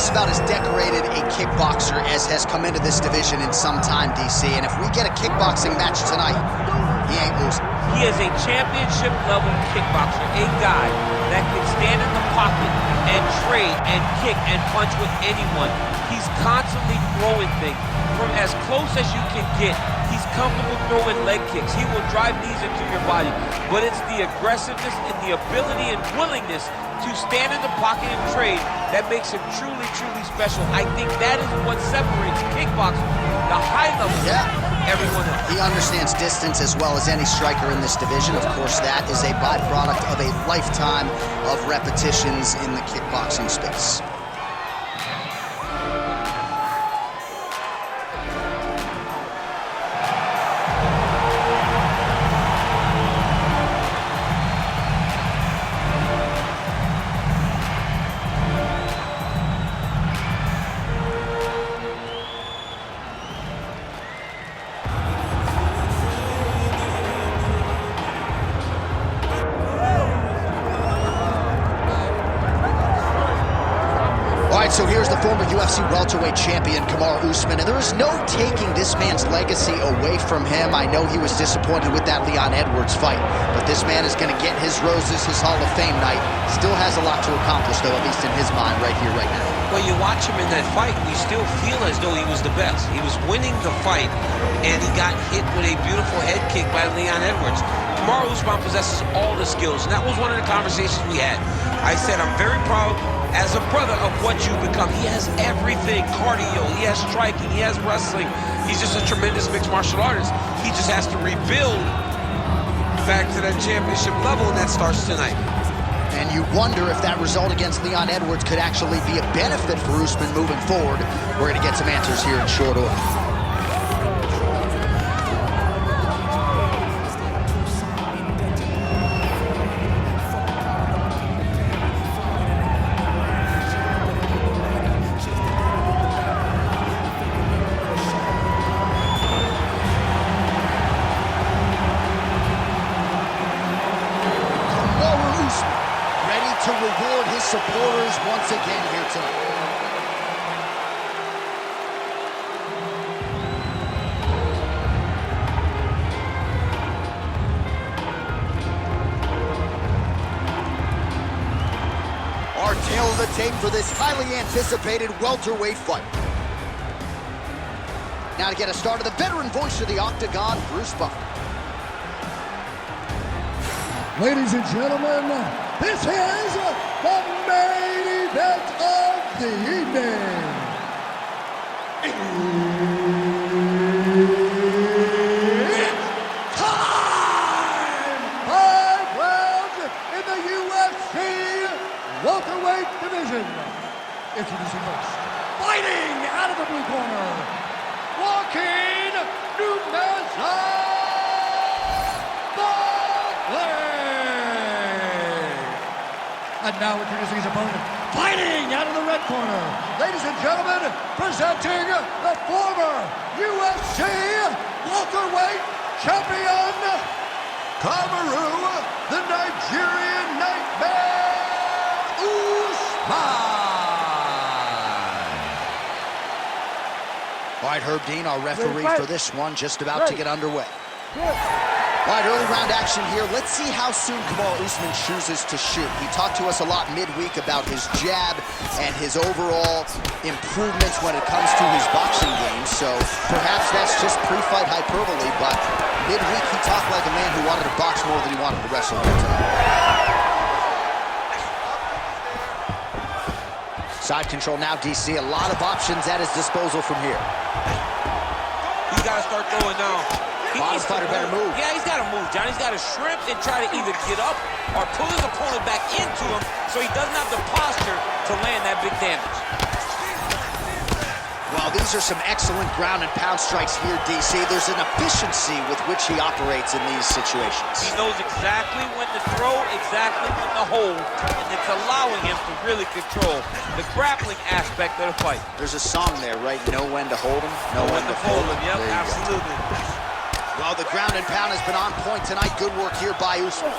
just about as decorated a kickboxer as has come into this division in some time, DC. And if we get a kickboxing match tonight, he ain't losing. He is a championship-level kickboxer, a guy that can stand in the pocket and trade and kick and punch with anyone. He's constantly throwing things from as close as you can get. He's comfortable throwing leg kicks. He will drive these into your body. But it's the aggressiveness and the ability and willingness to stand in the pocket and trade that makes him truly, truly special. I think that is what separates kickboxing, the high level, everyone else. He understands distance as well as any striker in this division. Of course, that is a byproduct of a lifetime of repetitions in the kickboxing space. So here's the former UFC welterweight champion, Kamaru Usman, and there is no taking this man's legacy away from him. I know he was disappointed with that Leon Edwards fight, but this man is going to get his roses, his Hall of Fame night. Still has a lot to accomplish, though, at least in his mind, right here, right now. When you watch him in that fight, we still feel as though he was the best. He was winning the fight, and he got hit with a beautiful head kick by Leon Edwards. Kamaru Usman possesses all the skills, and that was one of the conversations we had. I said, I'm very proud as a brother of what you become. He has everything, cardio, he has striking, he has wrestling. He's just a tremendous mixed martial artist. He just has to rebuild back to that championship level, and that starts tonight. And you wonder if that result against Leon Edwards could actually be a benefit for Usman moving forward. We're going to get some answers here in short order. To reward his supporters once again here tonight. Our tail of the tape for this highly anticipated welterweight fight. Now to get us started, the veteran voice of the Octagon, Bruce Buckley. Ladies and gentlemen, this is the main event of the evening. It's time! 5 rounds in the UFC welterweight division. Introducing first, fighting out of the blue corner, Joaquin Buckley. And now introducing his opponent, fighting out of the red corner. Ladies and gentlemen, presenting the former UFC welterweight champion, Kamaru, the Nigerian Nightmare, Usman. All right, Herb Dean, our referee for this one, just about to get underway. All right, early round action here. Let's see how soon Kamaru Usman chooses to shoot. He talked to us a lot midweek about his jab and his overall improvements when it comes to his boxing game. So perhaps that's just pre-fight hyperbole, but midweek he talked like a man who wanted to box more than he wanted to wrestle here tonight. Side control now, DC. A lot of options at his disposal from here. He's got to start throwing now. Bottom fighter better move. Yeah, he's got to move, John. He's got to shrimp and try to either get up or pull his opponent back into him so he doesn't have the posture to land that big damage. Well, these are some excellent ground and pound strikes here, DC. There's an efficiency with which he operates in these situations. He knows exactly when to throw, exactly when to hold, and it's allowing him to really control the grappling aspect of the fight. There's a song there, right? Know when to hold him, know when to fold him. Yep, absolutely. Well, the ground and pound has been on point tonight. Good work here by Usman.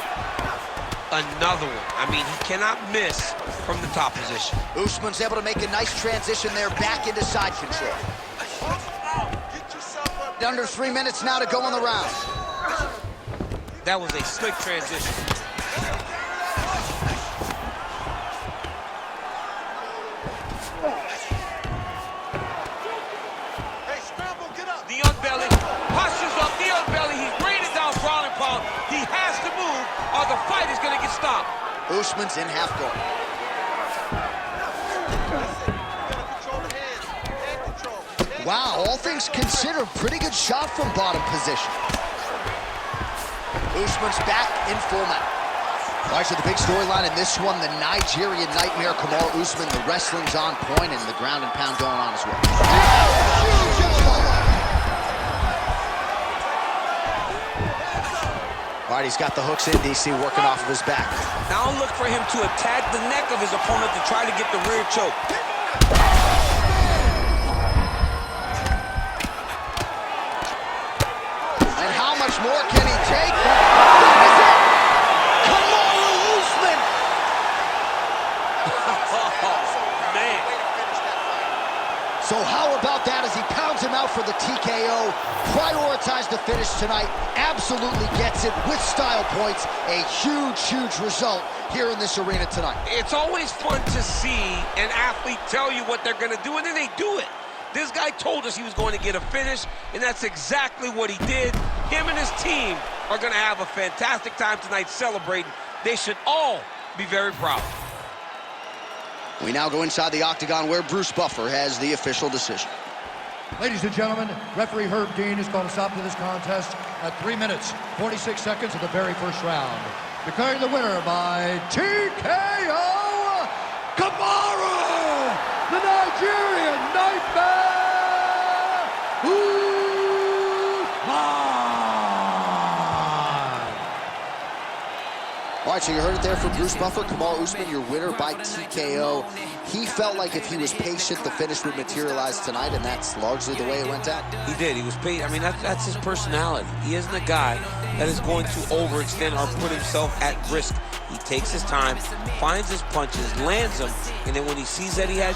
another one. I mean, he cannot miss from the top position. Usman's able to make a nice transition there back into side control. Under 3 minutes now to go in the round. That was a slick transition. Hey, scramble, get up. The unbelly, postures up, the unbelly. He's raining down ground and pound. He has to move or the fight is going to get stopped. Usman's in half guard. Wow, all things considered, pretty good shot from bottom position. Usman's back in full mount. All right, so the big storyline in this one, the Nigerian nightmare, Kamaru Usman. The wrestling's on point and the ground and pound going on as well. All right, he's got the hooks in, DC, working off of his back. Now look for him to attack the neck of his opponent to try to get the rear choke. And how much more can he take? That is it! Kamaru Usman! Oh, man. So how about that as he pounds him out for the TKO? Prioritized the finish tonight. Absolutely gets it with style points. A huge, huge result here in this arena tonight. It's always fun to see an athlete tell you what they're going to do, and then they do it. This guy told us he was going to get a finish, and that's exactly what he did. Him and his team are going to have a fantastic time tonight celebrating. They should all be very proud. We now go inside the octagon where Bruce Buffer has the official decision. Ladies and gentlemen, referee Herb Dean has called a stop to this contest at 3 minutes, 46 seconds of the very first round. Declaring the winner by TKO, Kamaru, the Nigerian Nightmare, Usman. All right, so you heard it there from Bruce Buffer. Kamaru Usman, your winner by TKO. He felt like if he was patient, the finish would materialize tonight, and that's largely the way it went down. He did. He was paid. I mean, that's his personality. He isn't a guy that is going to overextend or put himself at risk. He takes his time, finds his punches, lands them, and then when he sees that he has